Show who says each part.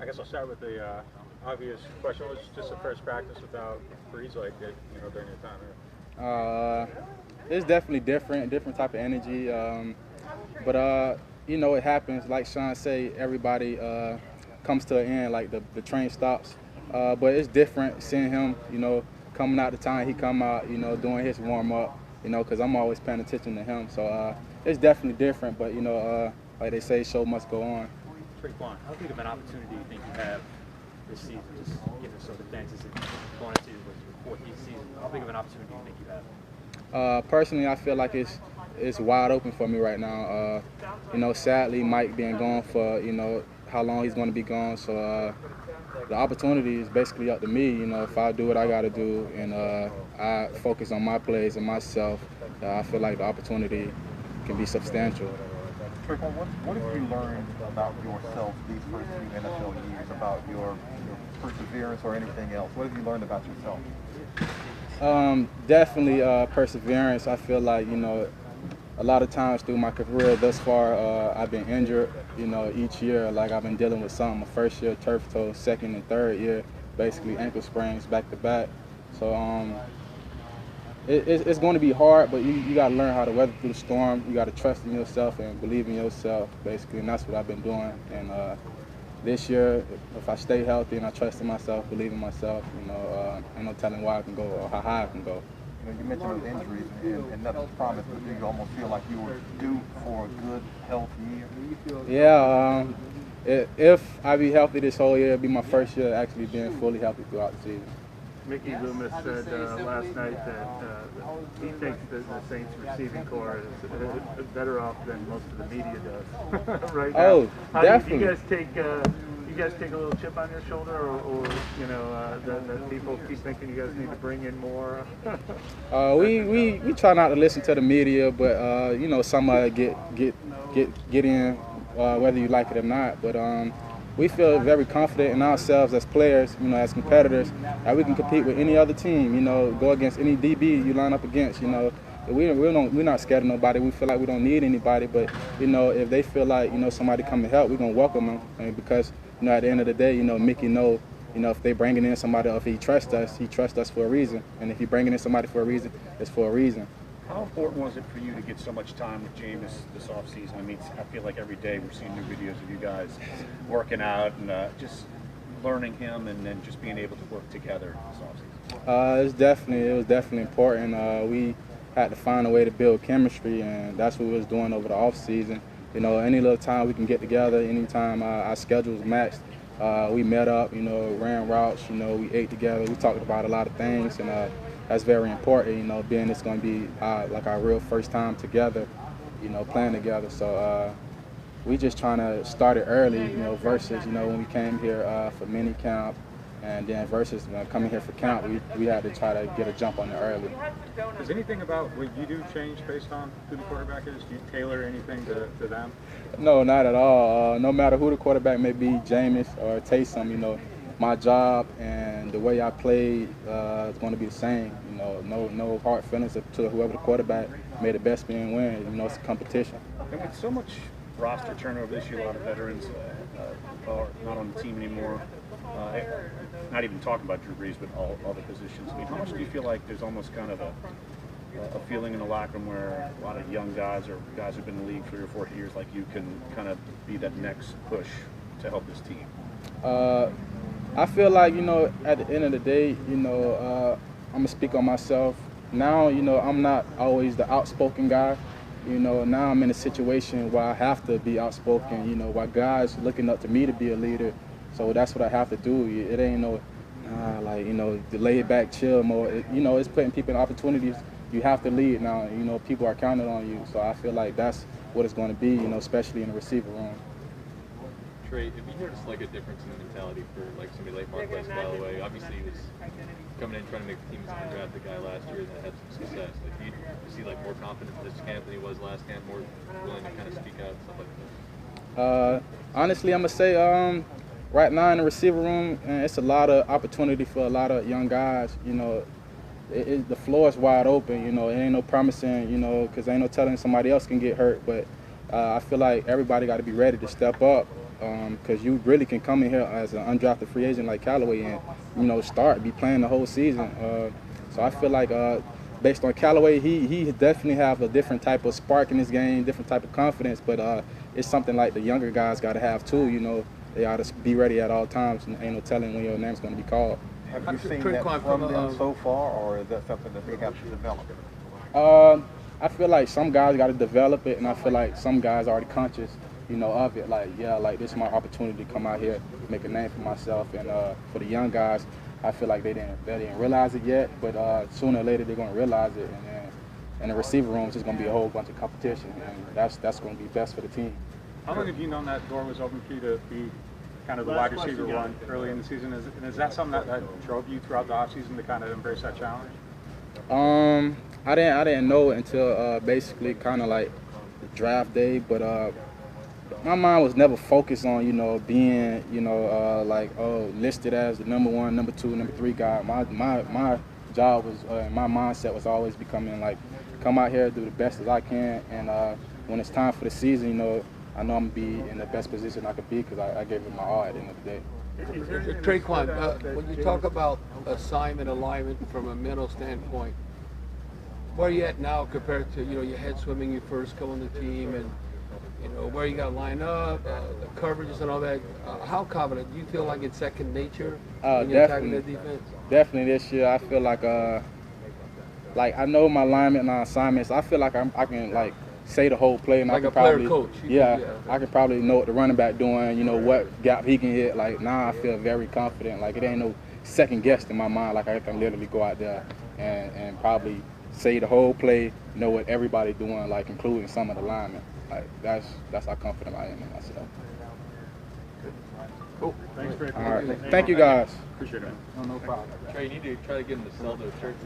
Speaker 1: guess I'll start with the obvious question. Was just the first practice without Breeze like it, during your time here?
Speaker 2: It's definitely different type of energy. But it happens. Like Sean say, everybody comes to an end. Like the train stops. But it's different seeing him. Coming out the time he come out. Doing his warm up. Because I'm always paying attention to him. So it's definitely different. But like they say, show must go on.
Speaker 1: Tre'Quan, how big of an opportunity do you think you have this season? Just given circumstances and going into your fourth season, how big of an opportunity do you think you have?
Speaker 2: Personally, I feel like it's wide open for me right now. Sadly, Mike being gone for how long he's going to be gone. So the opportunity is basically up to me. If I do what I got to do and I focus on my plays and myself, I feel like the opportunity can be substantial.
Speaker 3: Tre'Quan, what have you learned about yourself these first few NFL years, about your perseverance or anything else? What have you learned about yourself?
Speaker 2: Definitely perseverance. I feel like, a lot of times through my career thus far, I've been injured, each year. Like I've been dealing with something. My first year, turf toe, second and third year, basically ankle sprains back to back. So it's going to be hard, but you got to learn how to weather through the storm. You got to trust in yourself and believe in yourself, basically, and that's what I've been doing. And this year, if I stay healthy and I trust in myself, believe in myself, ain't no telling where I can go or how high I can go.
Speaker 3: You mentioned those injuries and nothing's promised, but do you almost feel like you were due for a good, healthy year?
Speaker 2: Yeah, if I be healthy this whole year, it'll be my first year actually being fully healthy throughout the season.
Speaker 4: Mickey Loomis said last night that he thinks that the Saints receiving corps is better off than most of the media does right now.
Speaker 2: Oh, definitely.
Speaker 4: Do you guys take a little chip on your shoulder, or that people keep thinking you guys need to bring in more?
Speaker 2: We try not to listen to the media, but somebody get in whether you like it or not. But we feel very confident in ourselves as players, as competitors, that we can compete with any other team, go against any DB you line up against, we're not scared of nobody. We feel like we don't need anybody, but, if they feel like, somebody come to help, we're going to welcome them. And because, at the end of the day, Mickey if they bringing in somebody, or if he trusts us for a reason. And if he bringing in somebody for a reason, it's for a reason.
Speaker 5: How important was it for you to get so much time with Jameis this offseason? I mean, I feel like every day we're seeing new videos of you guys working out and just learning him and then just being able to work together this offseason.
Speaker 2: It was definitely important. We had to find a way to build chemistry, and that's what we was doing over the offseason. Any little time we can get together, anytime our schedules matched, we met up, ran routes, we ate together, we talked about a lot of things, and that's very important, being it's going to be like our real first time together, playing together. So we just trying to start it early, versus, when we came here for mini camp, and then versus coming here for camp, we had to try to get a jump on it early.
Speaker 1: Does anything about what you do change based on who the quarterback is? Do you tailor anything to them?
Speaker 2: No, not at all. No matter who the quarterback may be, Jameis or Taysom, my job and the way I play is going to be the same. No hard feelings to whoever the quarterback may the best man win. It's a competition.
Speaker 5: And with so much roster turnover this year, a lot of veterans are not on the team anymore. Not even talking about Drew Brees, but all other positions. I mean, how much do you feel like there's almost kind of a feeling in the locker room where a lot of young guys or guys who've been in the league 3 or 4 years like you can kind of be that next push to help this team?
Speaker 2: I feel like, at the end of the day, I'm going to speak on myself. Now, I'm not always the outspoken guy. Now I'm in a situation where I have to be outspoken, while guys looking up to me to be a leader. So that's what I have to do. It ain't the laid back chill mode. It's putting people in opportunities. You have to lead now. People are counting on you. So I feel like that's what it's going to be, especially in the receiver room.
Speaker 6: Trey, have you noticed like a difference in the mentality for like somebody like Marquez Callaway? Obviously, he was coming in trying to make the team as an undrafted guy last year and had some success. Like, do you see like more confident this camp than he was last camp? More willing to kind of speak out and stuff like that?
Speaker 2: Honestly, I'm gonna say right now in the receiver room, it's a lot of opportunity for a lot of young guys. The floor is wide open. It ain't no promising. Because ain't no telling somebody else can get hurt. But I feel like everybody got to be ready to step up because you really can come in here as an undrafted free agent like Callaway and, you know, be playing the whole season. So I feel like based on Callaway, he definitely have a different type of spark in his game, different type of confidence, but it's something like the younger guys got to have too, you know. They ought to be ready at all times, and ain't no telling when your name's going to be called.
Speaker 3: Have you seen that from them so far, or is that something that they have to develop?
Speaker 2: I feel like some guys got to develop it, and I feel like some guys are already conscious, you know, of it. Like, yeah, like this is my opportunity to come out here, make a name for myself. And for the young guys, I feel like they didn't realize it yet, but sooner or later they're going to realize it. And then in the receiver room, it's just going to be a whole bunch of competition, and that's going to be best for the team.
Speaker 1: How long have you known that door was open for you to be kind of the wide receiver one early in the season? Is that something that drove you throughout the offseason to kind of embrace that challenge?
Speaker 2: I didn't know it until basically kind of like the draft day, but my mind was never focused on, you know, being, you know, like, listed as the number 1, number 2, number 3 guy. My job was, my mindset was always becoming like, come out here, do the best as I can, and when it's time for the season, you know I'm going to be in the best position I could be because I gave it my all at the end of the day.
Speaker 7: Tre'Quan, when you talk about assignment, alignment from a mental standpoint, where are you at now compared to, you know, your head swimming, you first come on the team, and, you know, where you got to line up, the coverages and all that? How confident? Do you feel like it's second nature when you're attacking the defense?
Speaker 2: Definitely this year. I feel like I know my alignment and my assignments. I feel like I can, like, say the whole play, and
Speaker 7: like
Speaker 2: I can
Speaker 7: a player
Speaker 2: probably,
Speaker 7: coach.
Speaker 2: I can probably know what the running back doing, you know, what gap he can hit. Like, now I feel very confident. Like, it ain't no second guess in my mind. Like, I can literally go out there and probably say the whole play, know what everybody doing, like, including some of the linemen. Like, that's how confident I am in myself.
Speaker 1: Cool. Thanks, Tre'Quan.
Speaker 2: All right. Thank you, guys.
Speaker 1: Appreciate it.
Speaker 2: No problem.
Speaker 6: Trey, you need to try to get him to sell those shirts.